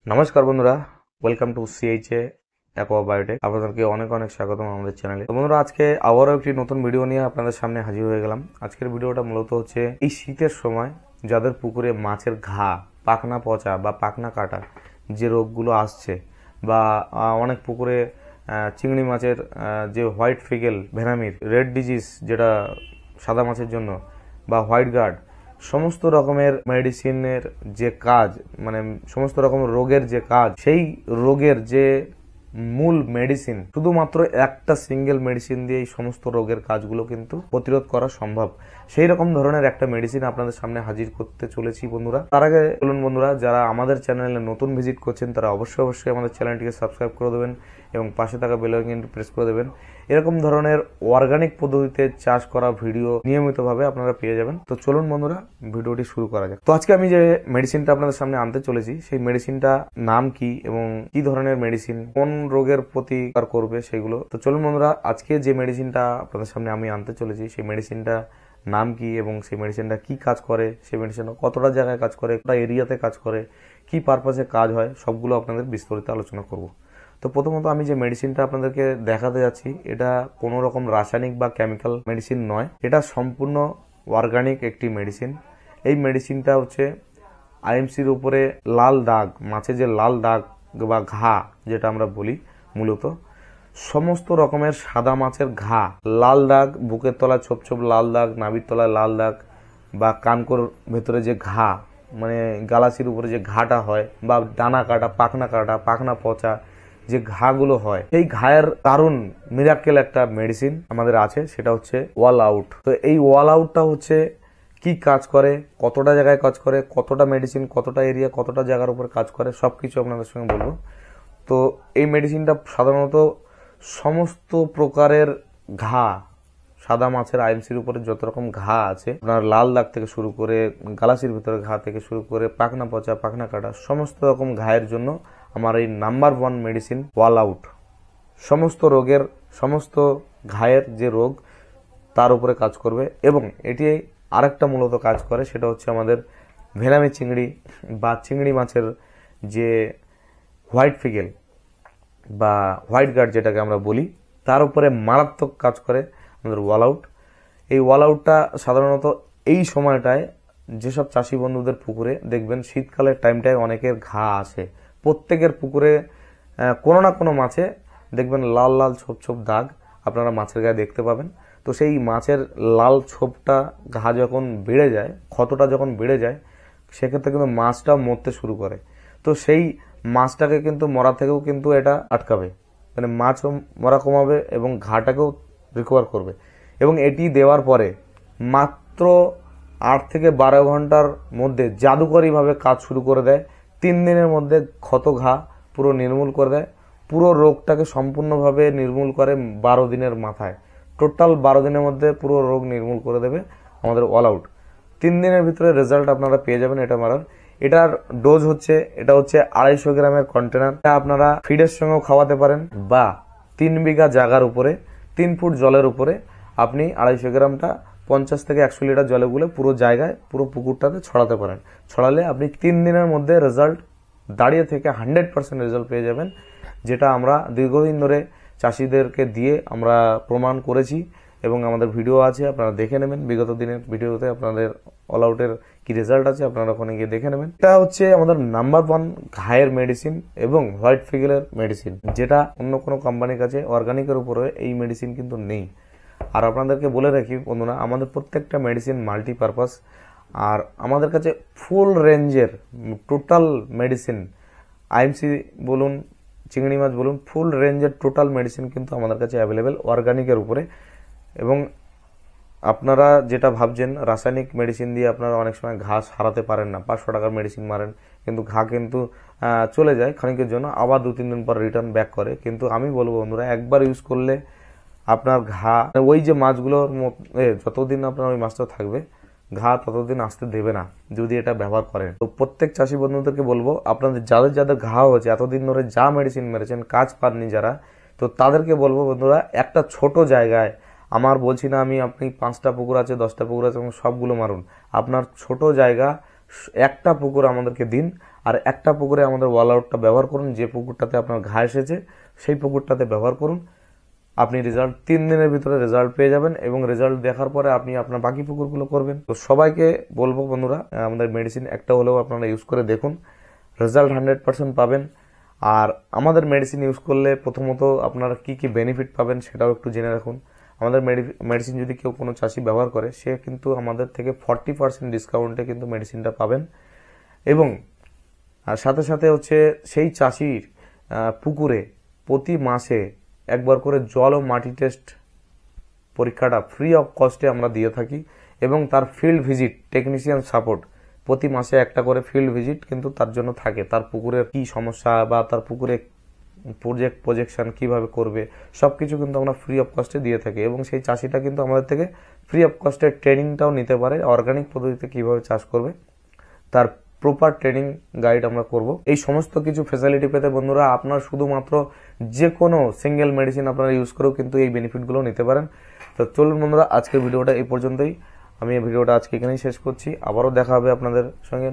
নমস্কার বন্ধুরা, welcome to CHA অ্যাকোয়াবায়োটেক। আপনাদেরকে অনেক অনেক স্বাগতম আমাদের চ্যানেলে। তো বন্ধুরা, আজকে আবারও একটি নতুন ভিডিও নিয়ে আপনাদের সামনে হাজির হয়ে গেলাম। আজকের ভিডিওটা মূলত হচ্ছে এই শীতের সময় যাদের পুকুরে মাছের ঘা, পাখনা পচা বা পাখনা কাটা যে রোগগুলো আসছে, বা অনেক পুকুরে চিংড়ি মাছের যে হোয়াইট ফিগেল ভেনামির, রেড ডিজিজ যেটা সাদা মাছের জন্য, বা হোয়াইট গার্ড, সমস্ত রকমের মেডিসিনের যে কাজ, মানে সমস্ত রকম রোগের যে কাজ, সেই রোগের যে মূল মেডিসিন, শুধুমাত্র একটা সিঙ্গেল মেডিসিন দিয়ে এই সমস্ত রোগের কাজগুলো কিন্তু প্রতিরোধ করা সম্ভব। সেই রকম ধরনের একটা মেডিসিন আপনাদের সামনে হাজির করতে চলেছি বন্ধুরা। তার আগে বলুন বন্ধুরা, যারা আমাদের চ্যানেলে নতুন ভিজিট করছেন তারা অবশ্যই আমাদের চ্যানেলটিকে সাবস্ক্রাইব করে দেবেন এবং পাশে থাকা বেল আইকনটি প্রেস করে দেবেন। এরকম ধরনের অর্গানিক পদ্ধতিতে চাষ করা ভিডিও নিয়মিতভাবে আপনারা পেয়ে যাবেন। তো চলুন বন্ধুরা, ভিডিওটি শুরু করা যাক। তো আজকে আমি যে মেডিসিনটা আপনাদের সামনে আনতে চলেছি, সেই মেডিসিনটা নাম কি এবং কি ধরনের মেডিসিন, কোন রোগের প্রতিকার করবে সেগুলো। তো চলুন বন্ধুরা, আজকে যে মেডিসিনটা আপনাদের সামনে আমি আনতে চলেছি সেই মেডিসিনটা নাম কি এবং সেই মেডিসিনটা কি কাজ করে, সেই মেডিসিনটা কতটা জায়গায় কাজ করে, কতটা এরিয়াতে কাজ করে, কি পারপাসে কাজ হয়, সবগুলো আপনাদের বিস্তারিত আলোচনা করব। তো প্রথমত আমি যে মেডিসিনটা আপনাদেরকে দেখাতে যাচ্ছি, এটা কোনো রকম রাসায়নিক বা কেমিক্যাল মেডিসিন নয়, এটা সম্পূর্ণ অর্গানিক একটি মেডিসিন। এই মেডিসিনটা হচ্ছে আইএমসির উপরে লাল দাগ, মাছে যে লাল দাগ বা ঘা যেটা আমরা বলি, মূলত সমস্ত রকমের সাদা মাছের ঘা, লাল দাগ, বুকের তলায় ছোপ ছোপ লাল দাগ, নাভির তলায় লাল দাগ, বা কানকোর ভেতরে যে ঘা, মানে গালাসির উপরে যে ঘাটা হয়, বা ডানা কাটা, পাখনা পচা যে ঘাগুলো হয়, এই ঘায়ের দারুণ মিরাক্কেল একটা মেডিসিন আমাদের আছে, সেটা হচ্ছে ওয়াল আউট। তো এই ওয়াল আউটটা হচ্ছে কি কাজ করে, কতটা জায়গায় কাজ করে, কতটা মেডিসিন, কতটা এরিয়া, কতটা জায়গার উপর কাজ করে, সবকিছু আপনাদের সঙ্গে বলবো। তো এই মেডিসিনটা সাধারণত সমস্ত প্রকারের ঘা, সাদা মাছের আইএমসির উপরে যত রকম ঘা আছে, আপনার লাল দাগ থেকে শুরু করে, গালাসির ভিতরে ঘা থেকে শুরু করে, পাখনা পচা, পাখনা কাটা, সমস্ত রকম ঘায়ের জন্য আমার এই নাম্বার 1 মেডিসিন ওয়াল আউট। সমস্ত রোগের, সমস্ত ঘায়ের যে রোগ তার উপরে কাজ করবে। এবং এটি আরেকটা মূলত কাজ করে, সেটা হচ্ছে আমাদের ভেনামি চিংড়ি বা চিংড়ি মাছের যে হোয়াইট ফিগেল বা হোয়াইট গার্ড যেটাকে আমরা বলি, তার উপরে মারাত্মক কাজ করে আমাদের ওয়াল আউট। এই ওয়াল আউটটা সাধারণত এই সময়টায় যেসব চাষি বন্ধুদের পুকুরে দেখবেন শীতকালের টাইমটায় অনেকের ঘা আসে, প্রত্যেকের পুকুরে কোনো না কোনো মাছে দেখবেন লাল লাল ছোপ ছোপ দাগ আপনারা মাছের গায়ে দেখতে পাবেন। তো সেই মাছের লাল ছোপটা, ঘা যখন বেড়ে যায়, ক্ষতটা যখন বেড়ে যায়, সেক্ষেত্রে কিন্তু মাছটা মরতে শুরু করে। তো সেই মাছটাকে কিন্তু মরা থেকেও কিন্তু এটা আটকাবে, মানে মাছও মরা কমাবে এবং ঘাটাকেও রিকভার করবে। এবং এটি দেওয়ার পরে মাত্র 8 থেকে 12 ঘন্টার মধ্যে জাদুকরীভাবে কাজ শুরু করে দেয়। 3 দিনের মধ্যে ক্ষত ঘা পুরো নির্মূল করে দেয়, পুরো রোগটাকে সম্পূর্ণভাবে নির্মূল করে 12 দিনের মাথায়। টোটাল 12 দিনের মধ্যে পুরো রোগ নির্মূল করে দেবে আমাদের অল আউট। 3 দিনের ভিতরে রেজাল্ট আপনারা পেয়ে যাবেন এটা মারার। এটার ডোজ হচ্ছে, এটা হচ্ছে 250 গ্রামের কন্টেনার। এটা আপনারা ফিডের সঙ্গেও খাওয়াতে পারেন, বা 3 বিঘা জায়গার উপরে 3 ফুট জলের উপরে আপনি 250 গ্রামটা 50 থেকে 100 লিটার জলে গুলে পুরো জায়গায়, পুরো পুকুরটাতে ছড়াতে পারেন। ছড়ালে আপনি 3 দিনের মধ্যে রেজাল্ট দাঁড়িয়ে থেকে 100% রেজাল্ট পেয়ে যাবেন, যেটা আমরা দীর্ঘদিন ধরে চাষিদেরকে দিয়ে আমরা প্রমাণ করেছি এবং আমাদের ভিডিও আছে, আপনারা দেখে নেবেন। বিগত দিনের ভিডিওতে আপনাদের অল আউটের কি রেজাল্ট আছে আপনারা ওখানে গিয়ে দেখে নেবেন। এটা হচ্ছে আমাদের নাম্বার 1 ঘায়ের মেডিসিন এবং হোয়াইট ফিগেলের মেডিসিন, যেটা অন্য কোনো কোম্পানির কাছে অর্গানিকের উপরে এই মেডিসিন কিন্তু নেই। আর আপনাদেরকে বলে রাখি বন্ধুরা, আমাদের প্রত্যেকটা মেডিসিন মাল্টিপারপাস, আর আমাদের কাছে ফুল রেঞ্জের টোটাল মেডিসিন, আইএমসি বলুন, চিংড়ি মাছ বলুন, ফুল রেঞ্জের টোটাল মেডিসিন কিন্তু আমাদের কাছে অ্যাভেলেবেল অর্গানিকের উপরে। এবং আপনারা যেটা ভাবছেন রাসায়নিক মেডিসিন দিয়ে আপনারা অনেক সময় ঘা সারাতে পারেন না, 500 টাকার মেডিসিন মারেন কিন্তু ঘা কিন্তু চলে যায় ক্ষণিকের জন্য, আবার 2-3 দিন পর রিটার্ন ব্যাক করে। কিন্তু আমি বলবো বন্ধুরা, একবার ইউজ করলে আপনার ঘা, ওই যে মাছগুলোর যতদিন আপনার ওই মাছটা থাকবে, ঘা ততদিন আসতে দেবে না যদি এটা ব্যবহার করেন। তো প্রত্যেক চাষি বন্ধুদেরকে বলবো, আপনাদের যাদের যাদের ঘা হয়েছে, এতদিন ধরে যা মেডিসিন মেরেছেন কাজ পাননি যারা, তো তাদেরকে বলবো বন্ধুরা, একটা ছোট জায়গায়, আমার বলছি না আমি আপনি 5টা পুকুর আছে, 10টা পুকুর আছে এবং সবগুলো মারুন, আপনার ছোট জায়গা একটা পুকুর আমাদেরকে দিন, আর একটা পুকুরে আমাদের ওয়াল আউটটা ব্যবহার করুন। যে পুকুরটাতে আপনার ঘা এসেছে সেই পুকুরটাতে ব্যবহার করুন। আপনি রেজাল্ট 3 দিনের ভিতরে রেজাল্ট পেয়ে যাবেন এবং রেজাল্ট দেখার পরে আপনি আপনার বাকি পুকুরগুলো করবেন। তো সবাইকে বলবো বন্ধুরা, আমাদের মেডিসিন একটা হলেও আপনারা ইউজ করে দেখুন, রেজাল্ট 100% পাবেন। আর আমাদের মেডিসিন ইউজ করলে প্রথমত আপনারা কি কি বেনিফিট পাবেন সেটাও একটু জেনে রাখুন। আমাদের মেডিসিন যদি কেউ কোনো চাষি ব্যবহার করে, সে কিন্তু আমাদের থেকে 40% ডিসকাউন্টে কিন্তু মেডিসিনটা পাবেন। এবং সাথে সাথে হচ্ছে সেই চাষির পুকুরে প্রতি মাসে একবার করে জল ও মাটি টেস্ট পরীক্ষাটা ফ্রি অফ কস্টে আমরা দিয়ে থাকি। এবং তার ফিল্ড ভিজিট, টেকনিশিয়ান সাপোর্ট, প্রতি মাসে একটা করে ফিল্ড ভিজিট কিন্তু তার জন্য থাকে। তার পুকুরের কি সমস্যা বা তার পুকুরে প্রজেকশন কিভাবে করবে সবকিছু কিন্তু আমরা ফ্রি অফ কস্টে দিয়ে থাকি। এবং সেই চাষিটা কিন্তু আমাদের থেকে ফ্রি অফ কস্টের ট্রেনিংটাও নিতে পারে, অর্গানিক পদ্ধতিতে কিভাবে চাষ করবে তার প্রপার ট্রেনিং গাইড আমরা করব। এই সমস্ত কিছু ফ্যাসিলিটি পেতে বন্ধুরা আপনার শুধুমাত্র যে কোনো সিঙ্গেল মেডিসিন আপনারা ইউজ করেও কিন্তু এই বেনিফিটগুলো নিতে পারেন। তো চলুন বন্ধুরা, আজকের ভিডিওটা এই পর্যন্তই। আমি এই ভিডিওটা আজকে এখানেই শেষ করছি। আবারও দেখা হবে আপনাদের সঙ্গে।